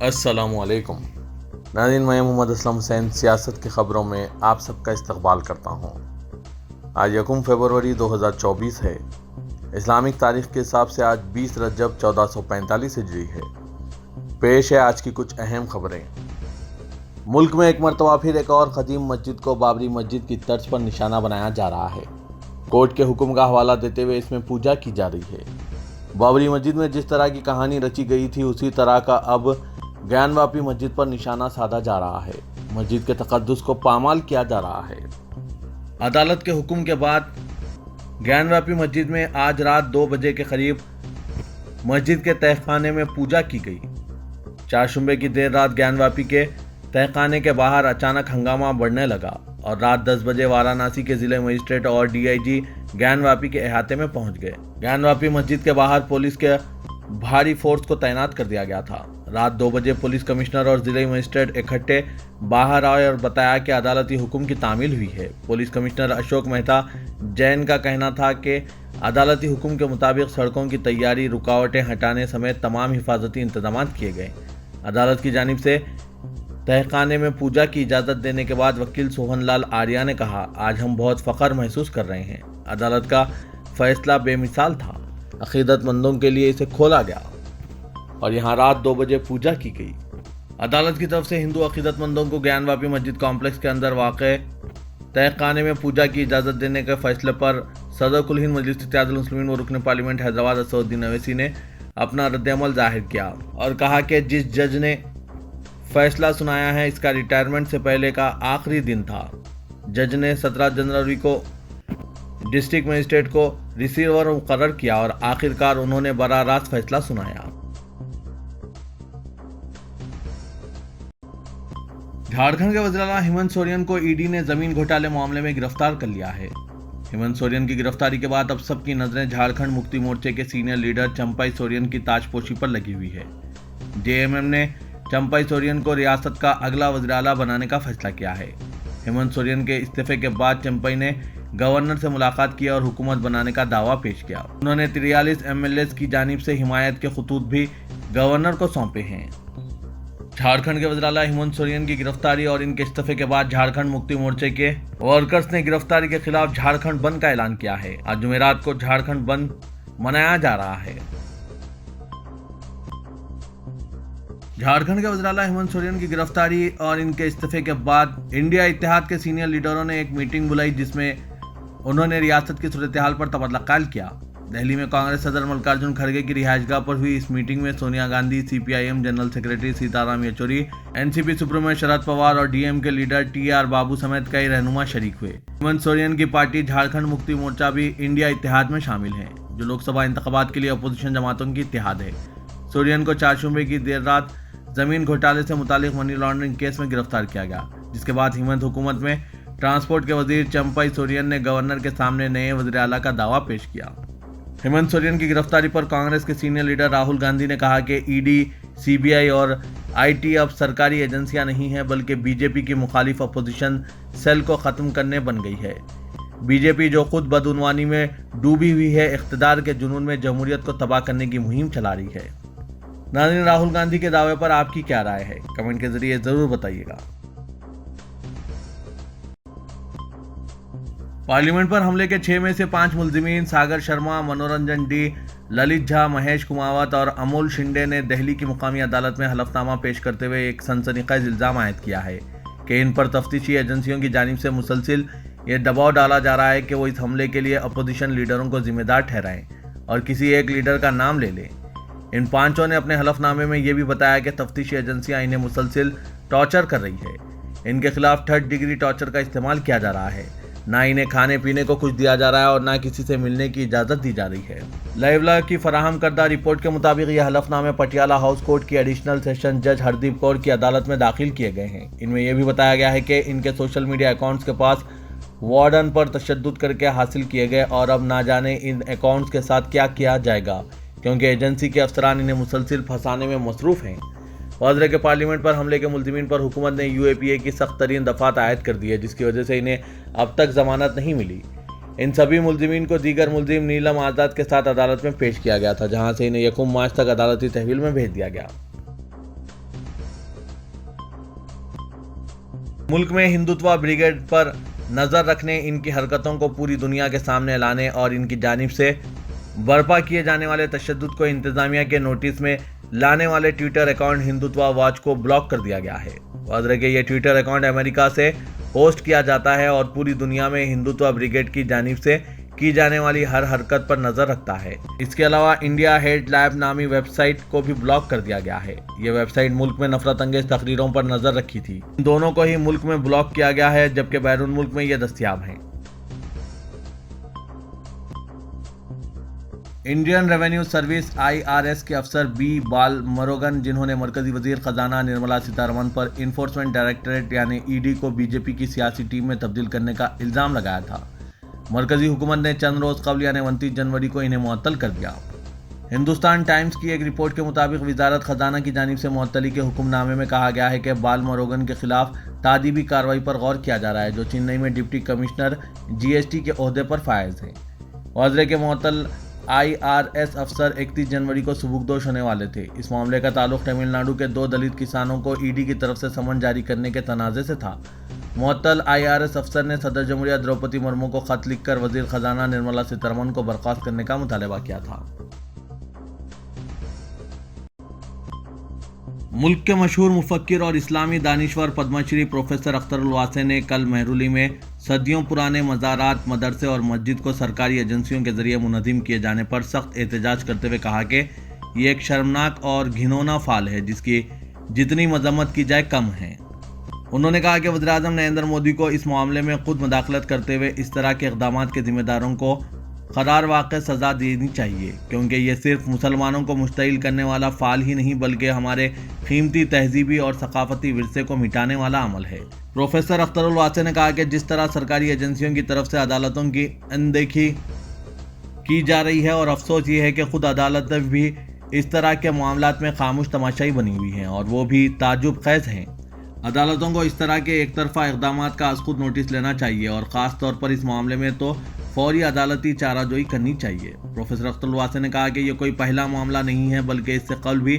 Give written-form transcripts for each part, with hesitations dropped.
अस्सलाम वालेकुम नाज़रीन, मैं मोहम्मद असलम हुसैन सियासत की ख़बरों में आप सबका इस्तकबाल करता हूँ। आज 1 फरवरी 2024 है। इस्लामिक तारीख़ के हिसाब से आज 20 रजब 1445 हिजरी है। पेश है आज की कुछ अहम खबरें। मुल्क में एक मरतबा फिर एक और क़दीम मस्जिद को बाबरी मस्जिद की तर्ज पर निशाना बनाया जा रहा है। कोर्ट के हुक्म का हवाला देते हुए इसमें पूजा की जा रही है। बाबरी मस्जिद में जिस तरह की कहानी रची गई थी उसी तरह का अब ज्ञानवापी मस्जिद पर निशाना साधा जा रहा है। मस्जिद के तक़द्दुस को पामाल किया जा रहा है। अदालत के हुक्म के बाद ज्ञानवापी मस्जिद में आज रात 2 बजे के करीब मस्जिद के तहखाने में पूजा की गई। चारशंबे की देर रात ज्ञानवापी के तहखाने के बाहर अचानक हंगामा बढ़ने लगा और रात 10 बजे वाराणसी के जिले मजिस्ट्रेट और डीआईजी ज्ञानवापी के अहाते में पहुंच गए। ज्ञानवापी मस्जिद के बाहर पुलिस के भारी फोर्स को तैनात कर दिया गया था। रात 2 बजे पुलिस कमिश्नर और जिले मजिस्ट्रेट इकट्ठे बाहर आए और बताया कि अदालती हुक्म की तामील हुई है। पुलिस कमिश्नर अशोक मेहता जैन का कहना था कि अदालती हुक्म के मुताबिक सड़कों की तैयारी, रुकावटें हटाने समेत तमाम हिफाजती इंतजाम किए गए। अदालत की जानिब से तहखाने में पूजा की इजाज़त देने के बाद वकील सोहन लाल आर्या ने कहा, आज हम बहुत फ़ख्र महसूस कर रहे हैं। अदालत का फैसला बेमिसाल था। अक़ीदतमंदों के लिए इसे खोला गया और यहाँ रात 2 बजे पूजा की गई। अदालत की तरफ से हिंदू अक़ीदतमंदों को ज्ञानवापी मस्जिद कॉम्प्लेक्स के अंदर वाक़े तहखाने में पूजा की इजाज़त देने के फैसले पर सदर कुल हिंद मजलिस इत्तेहादुल मुस्लिमीन व रुकन पार्लियामेंट हैदराबाद असदुद्दीन अवैसी ने अपना रद्द-ए-अमल जाहिर किया और कहा कि जिस जज ने फैसला सुनाया है इसका रिटायरमेंट से पहले का आखिरी दिन था। जज ने 17 जनवरी को डिस्ट्रिक्ट मजिस्ट्रेट को रिसीवर मुकर्रर किया और आखिरकार उन्होंने बराह रास्त फैसला सुनाया। झारखंड के वज़ीर आला हेमंत सोरेन को ईडी ने जमीन घोटाले मामले में गिरफ्तार कर लिया है। हेमंत सोरेन की गिरफ्तारी के बाद अब सबकी नजरें झारखंड मुक्ति मोर्चे के सीनियर लीडर चंपाई सोरेन की ताजपोशी पर लगी हुई है। जेएमएम ने चंपाई सोरेन को रियासत का अगला वज़ीर आला बनाने का फैसला किया है। हेमंत सोरेन के इस्तीफे के बाद चंपाई ने गवर्नर से मुलाकात की और हुकूमत बनाने का दावा पेश किया। उन्होंने 43 एमएलएस की जानिब से हिमायत के खतूत भी गवर्नर को सौंपे हैं। झारखंड के वज़ीर आला हेमंत सोरेन की गिरफ्तारी और इनके इस्तीफे के बाद झारखंड मुक्ति मोर्चे के वर्कर्स ने गिरफ्तारी के खिलाफ झारखंड बंद का ऐलान किया है। आज जुमेरात को झारखंड बंद मनाया जा रहा है। झारखंड के वज़ीर आला हेमंत सोरेन की गिरफ्तारी और इनके इस्तीफे के बाद इंडिया इत्तेहाद के सीनियर लीडरों ने एक मीटिंग बुलाई जिसमें उन्होंने रियासत की सूरत-ए-हाल पर तबादला ख्याल किया। दिल्ली में कांग्रेस सदर मल्लिकार्जुन खड़गे की रिहायशगाह पर हुई इस मीटिंग में Sonia Gandhi, CPIM general secretary Sitaram Yechury, NCP supremo Sharad Pawar और डीएम के लीडर टीआर बाबू समेत कई रहनुमा शरीक हुए। हेमंत सोरेन की पार्टी झारखंड मुक्ति मोर्चा भी इंडिया इत्तेहाद में शामिल है, जो लोकसभा इंतखाबात के लिए अपोजिशन जमातों की इत्तेहाद है। सोरेन को चारशंबे की देर रात जमीन घोटाले से मुतालिक मनी लॉन्ड्रिंग केस में गिरफ्तार किया गया, जिसके बाद हेमंत हुकूमत में ट्रांसपोर्ट के वजीर चंपाई सोरेन ने गवर्नर के सामने नए वज़ीर आला का दावा पेश किया। हेमंत सोरेन की गिरफ्तारी पर कांग्रेस के सीनियर लीडर राहुल गांधी ने कहा कि ईडी, सीबीआई और आईटी अब सरकारी एजेंसियां नहीं हैं बल्कि बीजेपी की मुखालिफ अपोजिशन सेल को ख़त्म करने बन गई है। बीजेपी जो खुद बदउनवानी में डूबी हुई है, इख्तिदार के जुनून में जमहूरियत को तबाह करने की मुहिम चला रही है। नाज़रीन, राहुल गांधी के दावे पर आपकी क्या राय है? कमेंट के जरिए ज़रूर बताइएगा। पार्लियामेंट पर हमले के 6 में से 5 मुलजिमीन सागर शर्मा, मनोरंजन डी, ललित झा, महेश कुमावत और अमोल शिंदे ने दिल्ली की मुकामी अदालत में हलफनामा पेश करते हुए एक सनसनीखेज इल्ज़ाम आयद किया है कि इन पर तफ्तीशी एजेंसियों की जानिब से मुसलसिल ये दबाव डाला जा रहा है कि वो इस हमले के लिए अपोजिशन लीडरों को जिम्मेदार ठहराएं और किसी एक लीडर का नाम ले लें। इन 5 ने अपने हलफनामे में यह भी बताया कि तफ्तीशी एजेंसियां इन्हें मुसलसिल टॉर्चर कर रही है। इनके खिलाफ 3rd डिग्री टॉर्चर का इस्तेमाल किया जा रहा है। ना इन्हें खाने पीने को कुछ दिया जा रहा है और ना किसी से मिलने की इजाज़त दी जा रही है। लाइवला की फराहम करदा रिपोर्ट के मुताबिक यह हलफनामे पटियाला हाउस कोर्ट की एडिशनल सेशन जज हरदीप कौर की अदालत में दाखिल किए गए हैं। इनमें यह भी बताया गया है कि इनके सोशल मीडिया अकाउंट्स के पास वार्डन पर तशद्दुद करके हासिल किए गए और अब ना जाने इन अकाउंट्स के साथ क्या किया जाएगा, क्योंकि एजेंसी के अफसरान इन्हें मुसलसिल फंसाने में मसरूफ़ हैं। वज़ीर के पार्लियामेंट पर हमले के मुलजिमीन पर हुकूमत ने यूएपीए की सख्त तरीन दफ़ात आयद कर दी है, जिसकी वजह से इन्हें अब तक जमानत नहीं मिली। इन सभी मुलजिमीन को दीगर मुलजिम नीलम आज़ाद के साथ अदालत में पेश किया गया था, जहां से इन्हें 1 मार्च तक अदालती तहवील में भेज दिया गया। ملک میں ہندوتوا بریگیڈ پر نظر رکھنے، ان کی حرکتوں کو پوری دنیا کے سامنے لانے اور ان کی جانب سے برپا کیے جانے والے تشدد کو انتظامیہ کے نوٹس میں لانے والے ٹویٹر اکاؤنٹ ہندوتوا واچ کو بلاک کر دیا گیا ہے۔ واضح ہے کہ یہ ٹویٹر اکاؤنٹ امریکہ سے ہوسٹ کیا جاتا ہے اور پوری دنیا میں ہندوتوا بریگیڈ کی جانب سے کی جانے والی ہر حرکت پر نظر رکھتا ہے۔ اس کے علاوہ انڈیا ہیٹ لیب نامی ویب سائٹ کو بھی بلاک کر دیا گیا ہے۔ یہ ویب سائٹ ملک میں نفرت انگیز تقریروں پر نظر رکھی تھی۔ ان دونوں کو ہی ملک میں بلاک کیا گیا ہے، جبکہ بیرون ملک میں یہ دستیاب ہیں۔ انڈین ریونیو سروس IRS کے افسر بی بال مروگن، جنہوں نے مرکزی وزیر خزانہ نرملا سیتارمن پر انفورسمنٹ ڈائریکٹوریٹ یعنی ED کو BJP کی سیاسی ٹیم میں تبدیل کرنے کا الزام لگایا تھا، مرکزی حکومت نے چند روز قبل یعنی 29 جنوری کو انہیں معطل کر دیا۔ ہندوستان ٹائمز کی ایک رپورٹ کے مطابق وزارت خزانہ کی جانب سے معطلی کے حکم نامے میں کہا گیا ہے کہ بال مروگن کے خلاف تادیبی کارروائی پر غور کیا جا رہا ہے، جو چنئی میں ڈپٹی کمشنر GST کے عہدے پر فائز ہیں۔ واضح کے معطل IRS افسر 31 جنوری کو سبکدوش ہونے والے تھے۔ اس معاملے کا تعلق تمل ناڈو کے 2 دلت کسانوں کو ED کی طرف سے سمن جاری کرنے کے تنازع سے تھا۔ معطل IRS افسر نے صدر جمہوریہ دروپدی مرمو کو خط لکھ کر وزیر خزانہ نرملا سیتارمن کو برخاست کرنے کا مطالبہ کیا تھا۔ ملک کے مشہور مفکر اور اسلامی دانشور پدم شری پروفیسر اختر الواسع نے کل مہرولی میں صدیوں پرانے مزارات، مدرسے اور مسجد کو سرکاری ایجنسیوں کے ذریعے منہدم کیے جانے پر سخت احتجاج کرتے ہوئے کہا کہ یہ ایک شرمناک اور گھناؤنا فعل ہے جس کی جتنی مذمت کی جائے کم ہے۔ انہوں نے کہا کہ وزیراعظم نریندر مودی کو اس معاملے میں خود مداخلت کرتے ہوئے اس طرح کے اقدامات کے ذمہ داروں کو قرار واقع سزا دینی چاہیے، کیونکہ یہ صرف مسلمانوں کو مشتعل کرنے والا فعل ہی نہیں بلکہ ہمارے قیمتی تہذیبی اور ثقافتی ورثے کو مٹانے والا عمل ہے۔ پروفیسر اختر الواسع نے کہا کہ جس طرح سرکاری ایجنسیوں کی طرف سے عدالتوں کی اندیکھی کی جا رہی ہے، اور افسوس یہ ہے کہ خود عدالتیں بھی اس طرح کے معاملات میں خاموش تماشائی بنی ہوئی ہیں اور وہ بھی تعجب خیز ہیں۔ عدالتوں کو اس طرح کے ایک طرفہ اقدامات کا از خود نوٹس لینا چاہیے اور خاص طور پر اس معاملے میں تو فوری عدالتی چارہ جوئی کرنی چاہیے۔ پروفیسر اختر الواسع نے کہا کہ یہ کوئی پہلا معاملہ نہیں ہے بلکہ اس سے قبل بھی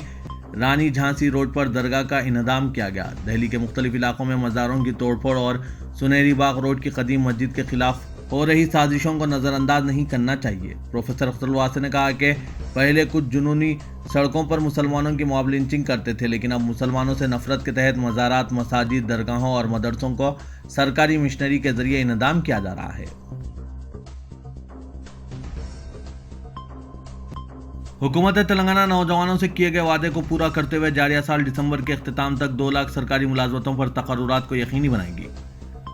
رانی جھانسی روڈ پر درگاہ کا انہدام کیا گیا۔ دہلی کے مختلف علاقوں میں مزاروں کی توڑ پھوڑ اور سنہری باغ روڈ کی قدیم مسجد کے خلاف ہو رہی سازشوں کو نظر انداز نہیں کرنا چاہیے۔ پروفیسر اختر الواسع نے کہا کہ پہلے کچھ جنونی سڑکوں پر مسلمانوں کی موب لنچنگ کرتے تھے، لیکن اب مسلمانوں سے نفرت کے تحت مزارات، مساجد، درگاہوں اور مدرسوں کو سرکاری مشنری کے ذریعے انہدام کیا جا رہا ہے۔ حکومت تلنگانہ نوجوانوں سے کیے گئے وعدے کو پورا کرتے ہوئے جاریہ سال دسمبر کے اختتام تک 2 لاکھ سرکاری ملازمتوں پر تقررات کو یقینی بنائے گی۔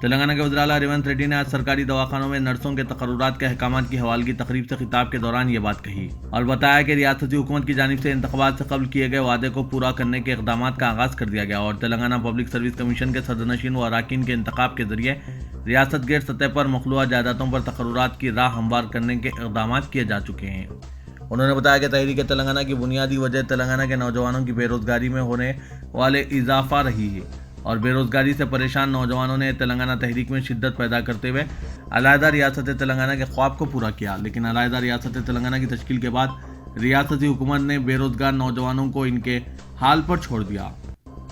تلنگانہ کے وزیر اعلیٰ ریونت ریڈی نے آج سرکاری دواخانوں میں نرسوں کے تقررات کے احکامات کی حوالگی تقریب سے خطاب کے دوران یہ بات کہی اور بتایا کہ ریاستی حکومت کی جانب سے انتخابات سے قبل کیے گئے وعدے کو پورا کرنے کے اقدامات کا آغاز کر دیا گیا اور تلنگانہ پبلک سروس کمیشن کے صدرنشین و اراکین کے انتخاب کے ذریعے ریاست گیر سطح پر مخلوعہ جائیدادوں پر تقررات کی راہ ہموار کرنے کے اقدامات کیے جا چکے ہیں۔ انہوں نے بتایا کہ تحریک تلنگانہ کی بنیادی وجہ تلنگانہ کے نوجوانوں کی بے روزگاری میں ہونے والے اضافہ رہی ہے اور بے روزگاری سے پریشان نوجوانوں نے تلنگانہ تحریک میں شدت پیدا کرتے ہوئے علیحدہ ریاست تلنگانہ کے خواب کو پورا کیا، لیکن علیحدہ ریاست تلنگانہ کی تشکیل کے بعد ریاستی حکومت نے بے روزگار نوجوانوں کو ان کے حال پر چھوڑ دیا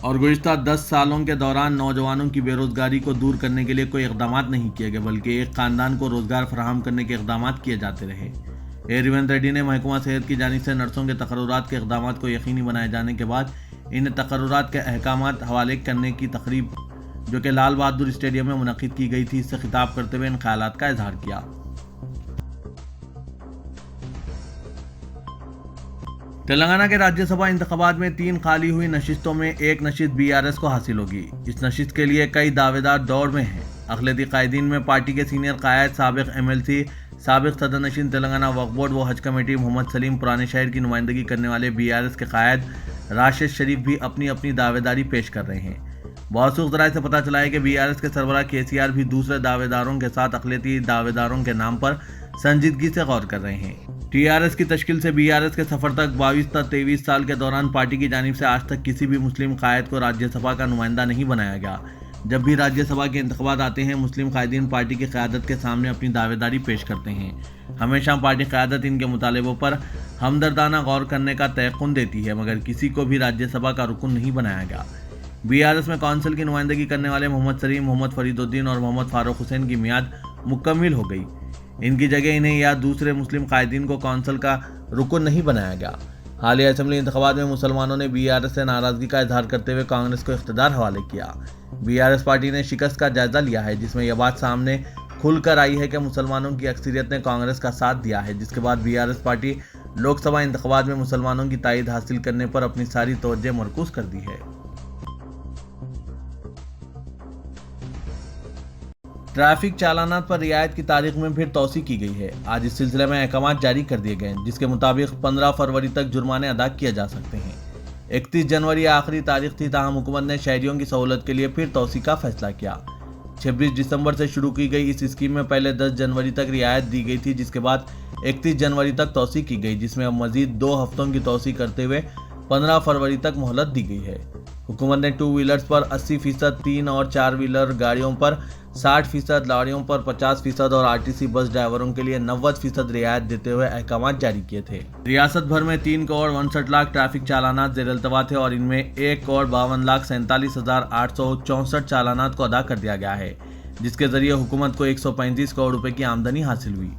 اور گزشتہ 10 سالوں کے دوران نوجوانوں کی بے روزگاری کو دور کرنے کے لیے کوئی اقدامات نہیں کیے گئے بلکہ ایک خاندان کو روزگار فراہم کرنے کے اقدامات کیے جاتے رہے۔ ریونت ریڈی نے محکمہ صحت کی جانب سے نرسوں کے تقررات کے اقدامات کو یقینی بنائے جانے کے بعد ان تقررات کے احکامات حوالے کرنے کی تقریب جو کہ لال بہادر اسٹیڈیم میں منعقد کی گئی تھی، اس سے خطاب کرتے ہوئے ان خیالات کا اظہار کیا۔ تلنگانہ کے راجیہ سبھا انتخابات میں 3 خالی ہوئی نشستوں میں ایک نشست BRS کو حاصل ہوگی۔ اس نشست کے لیے کئی دعوے دار دوڑ میں ہیں۔ اقلیتی قائدین میں پارٹی کے سینئر قائد، سابق MLC، سابق صدرنشین تلنگانہ وقف بورڈ و حج کمیٹی محمد سلیم پرانے شہر کی نمائندگی کرنے والے BRS کے قائد راشد شریف بھی اپنی اپنی دعوے داری پیش کر رہے ہیں۔ موثوق ذرائع سے پتہ چلا ہے کہ BRS کے سربراہ KCR بھی دوسرے دعوے داروں کے ساتھ اقلیتی دعوے داروں کے نام پر سنجیدگی سے غور کر رہے ہیں۔ TRS کی تشکیل سے BRS کے سفر تک 22 تا 23 سال کے دوران پارٹی کی جانب سے آج تک کسی بھی مسلم قائد کو راجیہ سبھا کا نمائندہ نہیں بنایا گیا۔ جب بھی راجیہ سبھا کے انتخابات آتے ہیں، مسلم قائدین پارٹی کی قیادت کے سامنے اپنی دعوے داری پیش کرتے ہیں۔ ہمیشہ پارٹی قیادت ان کے مطالبوں پر ہمدردانہ غور کرنے کا تیقن دیتی ہے، مگر کسی کو بھی راجیہ سبھا کا رکن نہیں بنایا گیا۔ BRS में काउंसिल की नुमाइंदगी करने वाले मोहम्मद सलीम, मोहम्मद फरीदुद्दीन और मोहम्मद फारूक हुसैन की मियाद मुकम्मिल हो गई। इनकी जगह इन्हें या दूसरे मुस्लिम कायदीन को काउंसिल का रुकन नहीं बनाया गया। हालिया असेंबली इंतखाबात में मुसलमानों ने BRS से नाराजगी का इजहार करते हुए कांग्रेस को इख्तियार हवाले किया। BRS पार्टी ने शिकस्त का जायजा लिया है, जिसमें यह बात सामने खुलकर आई है कि मुसलमानों की अक्सरियत ने कांग्रेस का साथ दिया है, जिसके बाद BRS पार्टी लोकसभा इंतखाबात में मुसलमानों की ताईद हासिल करने पर अपनी सारी तवज्जो मरकूज कर दी है। ट्रैफिक चालानात पर रियायत की तारीख में फिर तौसी की गई है। आज इस सिलसिले में अहकाम जारी कर दिए गए हैं, जिसके मुताबिक 15 फरवरी तक जुर्माने अदा किए जा सकते हैं। 31 जनवरी आखिरी तारीख थी, ताहम हुकूमत ने शहरियों की सहूलत के लिए फिर तौसी का फैसला किया। 26 दिसंबर से शुरू की गई इस स्कीम में पहले 10 जनवरी तक रियायत दी गई थी, जिसके बाद 31 जनवरी तक तौसी की गई, जिसमें अब मजीद 2 हफ्तों की तौसी करते हुए 15 फरवरी तक मोहलत दी गई है। हुकूमत ने 2 व्हीलर्स पर 80%, 3 और 4 व्हीलर गाड़ियों पर 60%, लॉरियों पर 50% और RTC बस ड्राइवरों के लिए 90% रियायत देते हुए अहकाम जारी किए थे। रियासत भर में 3 करोड़ 59 लाख ट्रैफिक चालानात ज़ेर-ए-इल्तवा थे और इनमें 1 करोड़ 52,47,864 चालानात को अदा कर दिया गया है, जिसके जरिए हुकूमत को 135 करोड़ रुपए की आमदनी हासिल हुई।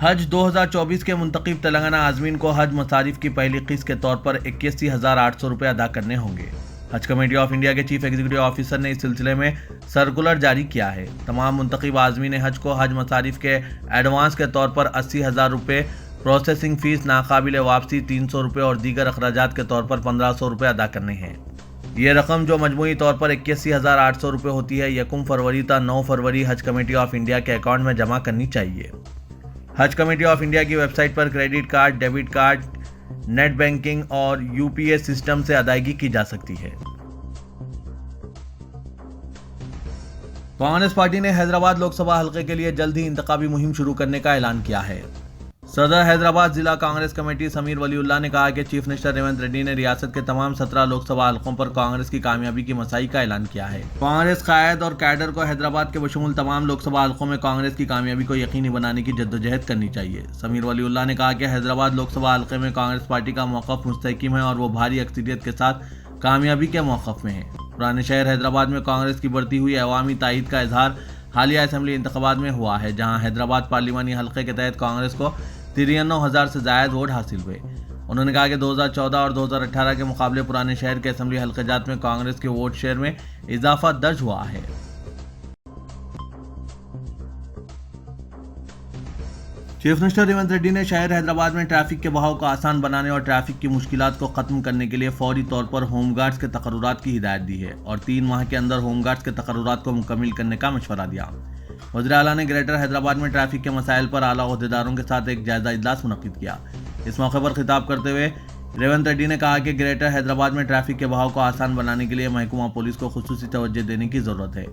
हज 2024 के मुंतखब तेलंगाना आज़मीन को हज मसारिफ की पहली किस्त के तौर पर 81,800 रुपये अदा करने होंगे। हज कमेटी ऑफ इंडिया के चीफ एग्जीक्यूटिव ऑफिसर ने इस सिलसिले में सर्कुलर जारी किया है। तमाम मुंतखब आज़मीन हज को हज मसारिफ के एडवांस के तौर पर 80,000 रुपये, प्रोसेसिंग फीस, नाकाबिल वापसी 300 रुपये और दीगर अखराजात के तौर पर 1,500 रुपये अदा करने हैं। ये रकम जो मजमूई तौर पर 81,800 रुपये होती है, 1 फरवरी तक 9 फरवरी हज कमेटी ऑफ इंडिया के अकाउंट में जमा करनी चाहिए। हज कमेटी ऑफ इंडिया की वेबसाइट पर credit card, debit card, net banking और UPA सिस्टम से अदायगी की जा सकती है। कांग्रेस पार्टी ने हैदराबाद लोकसभा हलके के लिए जल्द ही इंतखाबी मुहिम शुरू करने का ऐलान किया है। सदर हैदराबाद जिला कांग्रेस कमेटी समीर वलीउल्लाह ने कहा कि चीफ मिनिस्टर रेवंत रेड्डी ने रियासत के तमाम 17 लोकसभा हलकों पर कांग्रेस की कामयाबी की मसाई का ऐलान किया है। कांग्रेस कायद और कैडर को हैदराबाद के बशमूल तमाम लोकसभा हलकों में कांग्रेस की कामयाबी को यकीनी बनाने की जद्दोजहद करनी चाहिए। समीर वलीउल्लाह ने कहा कि हैदराबाद लोकसभा हलके में कांग्रेस पार्टी का मौक़िफ़ मुस्तहकम है और वो भारी अक्सरियत के साथ कामयाबी के मौक़िफ़ में है। पुराने शहर हैदराबाद में कांग्रेस की बढ़ती हुई अवामी ताईद का इजहार हालिया असेंबली इंतखाबात में हुआ है, जहां हैदराबाद पार्लिमानी हलके के तहत कांग्रेस को 93,000 से ज़ायद वोट हासिल हुए। उन्होंने कहा कि 2014 और 2018 के मुकाबले पुराने शहर के असेंबली हलक़ात में कांग्रेस के वोट शेयर में इजाफा दर्ज हुआ है। चीफ मिनिस्टर रेवंत रेड्डी ने शहर हैदराबाद में ट्रैफिक के बहाव को आसान बनाने और ट्रैफिक की मुश्किलात को ख़त्म करने के लिए फौरी तौर पर होमगार्ड्स के तकर्रुरात की हिदायत दी है और 3 माह के अंदर होमगार्ड्स के तकर्रुरात को मुकम्मिल करने का मशवरा दिया। वज़ीर आला ने ग्रेटर हैदराबाद में ट्रैफिक के मसाइल पर आला ओहदेदारों के साथ एक जायजा इजलास मुनक्किद किया। इस मौके पर खिताब करते हुए रेवंत रेड्डी ने कहा कि ग्रेटर हैदराबाद में ट्रैफिक के बहाव को आसान बनाने के लिए महकमा पुलिस को खुसूसी तवज्जो देने की ज़रूरत है।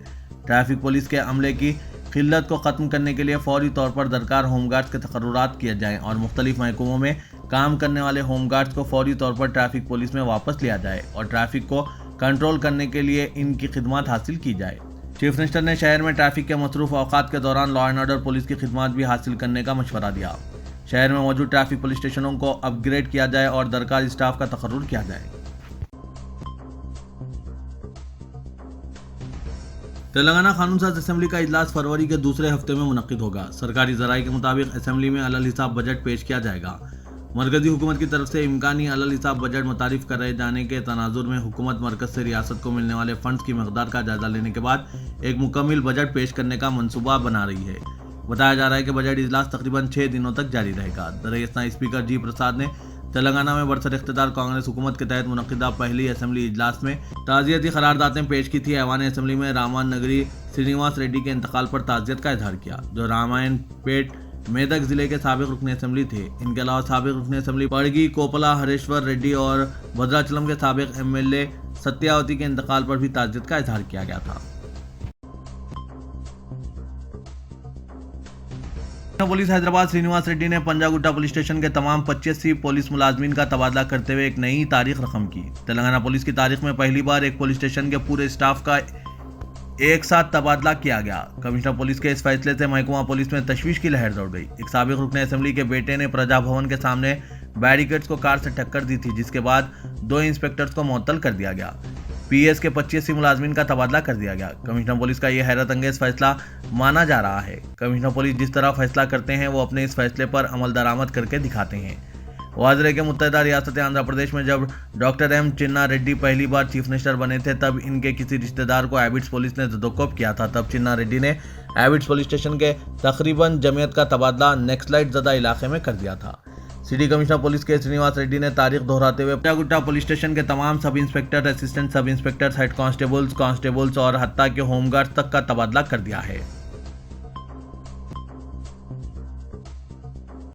ट्रैफिक पुलिस के अमले की किल्लत को ख़त्म करने के लिए फौरी तौर पर दरकार होमगार्ड्स के तकर्रुरात किए जाएँ और मुख्तलिफ महकमों में काम करने वाले होमगार्ड्स को फौरी तौर पर ट्रैफिक पुलिस में वापस लिया जाए और ट्रैफिक को कंट्रोल करने के लिए इनकी खिदमत हासिल की जाए। चीफ मिनिस्टर ने शहर में ट्रैफिक के मसरूफ औकात के दौरान लॉ एंड ऑर्डर पुलिस की खिदमत भी हासिल करने का मशवरा दिया। शहर में मौजूद ट्रैफिक पुलिस स्टेशनों को अपग्रेड किया जाए और दरकार स्टाफ का तकर्रुर किया जाए। तेलंगाना कानून साज असेंबली का इजलास फरवरी के दूसरे हफ्ते में मुनक्किद होगा। सरकारी ज़राए के मुताबिक असेंबली में अलल हिसाब बजट पेश किया जाएगा। मरकजी हुकूमत की तरफ से इम्कानी अलल हिसाब बजट मुतारिफ कराए जाने के तनाजुर में हुकूमत मरकज से रियासत को मिलने वाले फंड्स की मकदार का जायजा लेने के बाद एक मुकम्मिल बजट पेश करने का मंसूबा बना रही है। बताया जा रहा है कि बजट इजलास तकरीबन 6 दिनों तक जारी रहेगा। दरअसल स्पीकर जी प्रसाद ने तेलंगाना में बरसर इख्तियार कांग्रेस हुकूमत के तहत मुनक्किदा पहली असेंबली इजलास में ताज़ियती करारदातें पेश की थी। ऐवान असेंबली में रामान नगरी श्रीनिवास रेड्डी के इंतकाल पर ताज़ियत का इजहार किया, जो रामायण पेट मेदक जिले के साबिक रुकन असेंबली थे। इनके अलावा साबिक रुकन असेंबली पड़गी कोपला हरेश्वर रेड्डी और भद्राचलम के साबिक MLA सत्यावती के इंतकाल पर भी ताज़ियत का इजहार किया गया था। पुलिस हैदराबाद श्रीनिवास रेड्डी ने पंजागुट्टा पुलिस स्टेशन के तमाम 25 पुलिस मुलाजमीन का तबादला करते हुए एक नई तारीख रकम की। तेलंगाना पुलिस की तारीख में पहली बार एक पुलिस स्टेशन के पूरे स्टाफ का एक साथ तबादला किया गया। कमिश्नर पुलिस के इस फैसले से महकमा पुलिस में तशवीश की लहर दौड़ गई। एक साबिक रुकन असेंबली के बेटे ने प्रजा भवन के सामने बैरिकेड्स को कार से टक्कर दी थी, जिसके बाद 2 इंस्पेक्टर्स को मुअत्तल कर दिया गया। पीएस के 25 मुलाजमीन का तबादला कर दिया गया। कमिश्नर पुलिस का यह हैरत अंगेज फैसला माना जा रहा है। कमिश्नर पुलिस जिस तरह फैसला करते हैं वो अपने इस फैसले पर अमल दरामद करके दिखाते हैं। वाज़ के मुत्तहिदा रियासत आंध्र प्रदेश में जब डॉक्टर एम चिन्ना रेड्डी पहली बार चीफ मिनिस्टर बने थे, तब इनके किसी रिश्तेदार को एबिट्स पुलिस ने तदक्कुब किया था। तब चिन्ना रेड्डी ने एबिट्स पुलिस स्टेशन के तकरीबन जमीयत का तबादला नक्सलाइट ज़दा इलाके में कर दिया था। सिटी कमिश्नर पुलिस के श्रीनिवास रेड्डी ने तारीख दोहराते हुए पंजागुट्टा पुलिस स्टेशन के तमाम sub inspector, assistant sub inspector, head constables और हत्ता के होमगार्ड्स तक का तबादला कर दिया है।